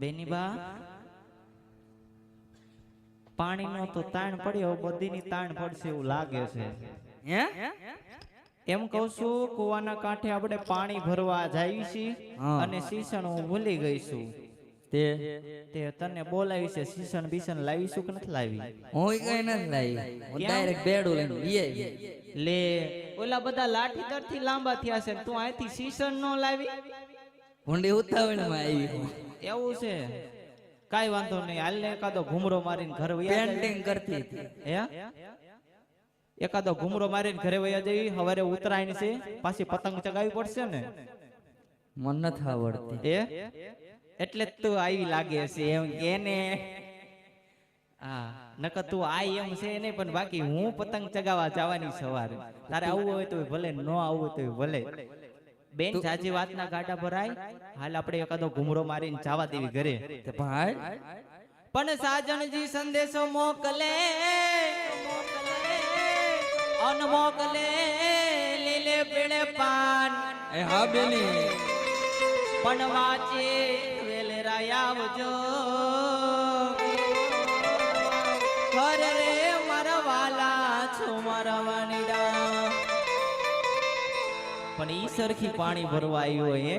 બેની બા પાણીનો તો તાણ પડ્યો, બધીની તાણ પડશે એવું લાગે છે. હે એમ કહું છું, કુવાના કાંઠે આપણે પાણી ભરવા જઈએ છીએ અને સીસણ હું ભૂલી ગઈ છું. તે તને બોલાવી છે, સીસણ બીસણ લાવીશું કે નથી લાવી? હું કઈ નથી લાવી, હું ડાયરેક્ટ બેડું લઈને બીએ લે ઓલા બધા લાઠીદર થી લાંબા થયા છે, તું અહીંથી સીસણ નો લાવી? ભૂંડી ઉતાવળમાં આવી. એવું છે, કાઈ વાંધો નહીં, હાલ ને એકાદો ઘૂમરો મારીને ઘરે વયા પેન્ટિંગ કરતી હતી. હે એકાદો ઘૂમરો મારીને ઘરે વયા જઈ. હવારે ઉતરાયણ છે, પાછી પતંગ ચગાવી પડશે ને. મન નથી આવડતી એટલે તું આવી લાગે છે એમ એને. હા નકર તું આઈ એમ છે નહીં, પણ બાકી હું પતંગ ચગાવવા જવાની સવારે. તારે આવવું હોય તો ભલે, ન આવવું હોય તો ભલે. બેન જાજી વાતના ગાડા ભરાય, હાલ આપણે એકાદો ઘૂમરો મારીને જવા દેવી ઘરે. પણ સાજણજી સંદેશો મોકલે, અન મોકલે લીલે પીળે પાન. એ હા બેની પણ વાંચે વેલેરા આવજો ઘર રે મારા વાલા છો મારા વાણીડા. પણ ઈ સરખી પાણી ભરવા આવ્યો હોય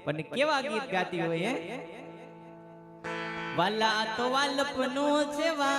પણ કેવા ગીત ગાતી હોય વાલા તો વાલપનું છે વા.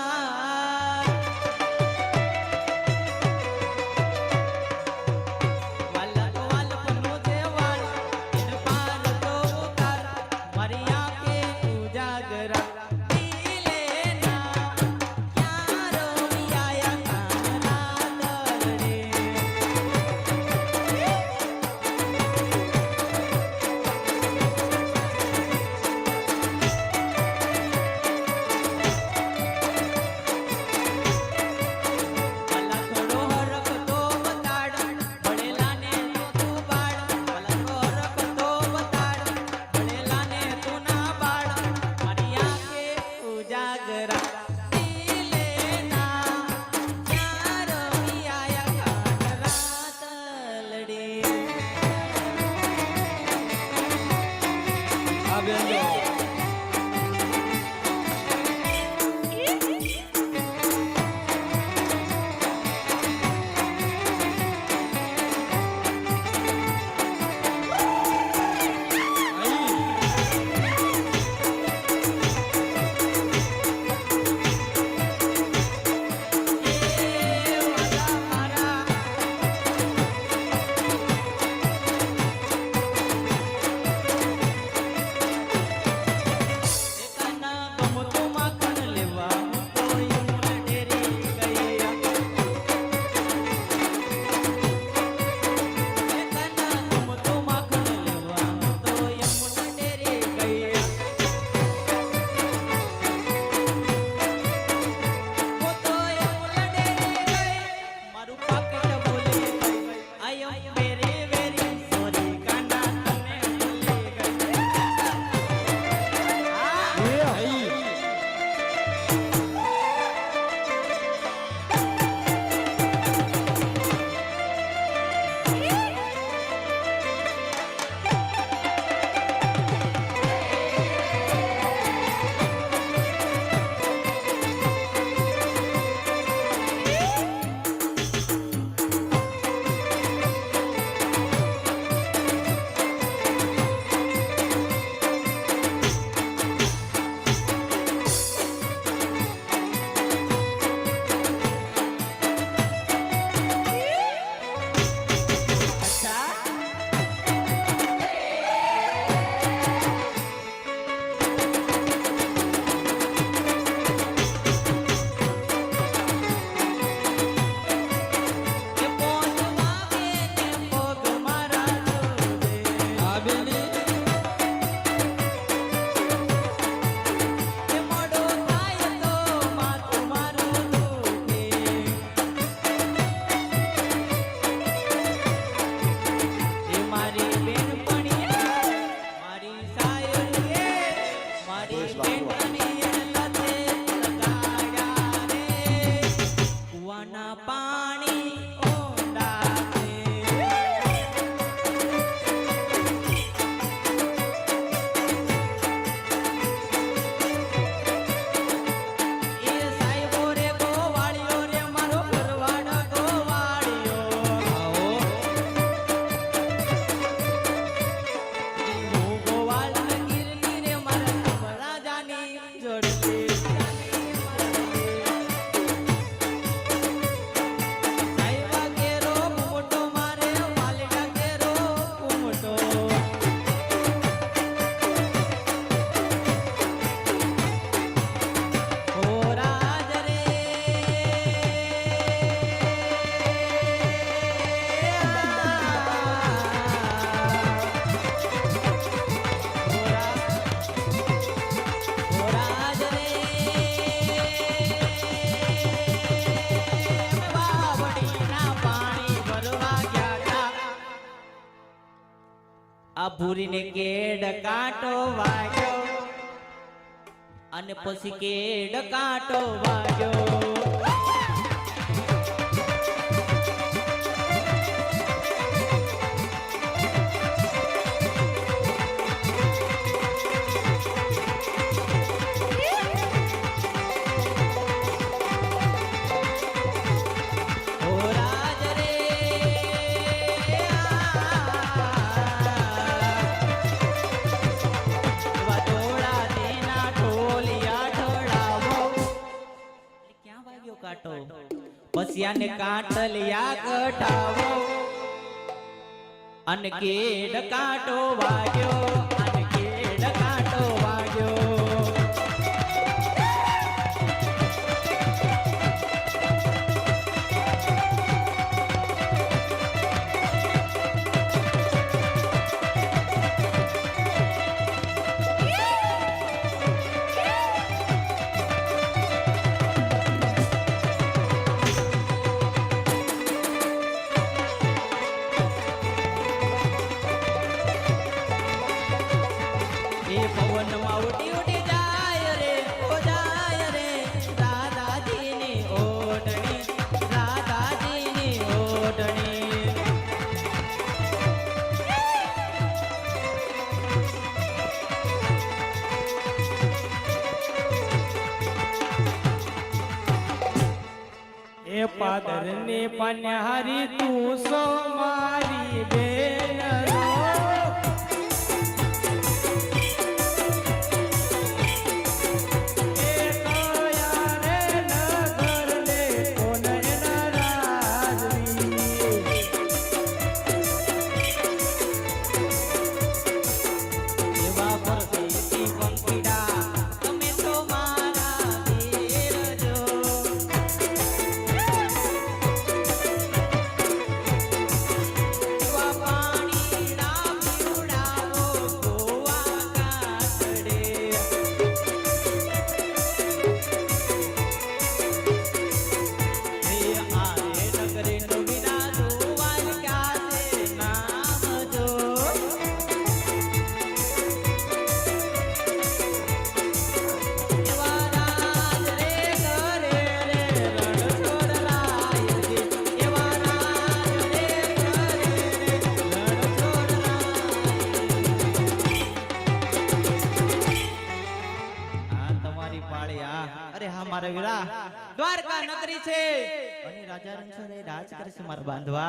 ફરવા ગયા તા આ ભૂરીને કેડ કાંટો વાગ્યો અને પછી કેડ કાંટો વાગ્યો પછી આને કાંટલિયા કટાવો અને કેડ કાંટો વાગ્યો અને કેડ કાંટો વાગ્યો પવનમાં ઉડી ઉડી જાય રે ઓ જાય રે રાધાજીની ઓઢણી રાધાજીની ઓઢણી એ પાદરની પન્યારી તું સો મારી બેન રો અરે હા મારા વીરા દ્વારકા નગરી છે અને રાજા રણછોડ રાજ કરે છે મારા બાંધવા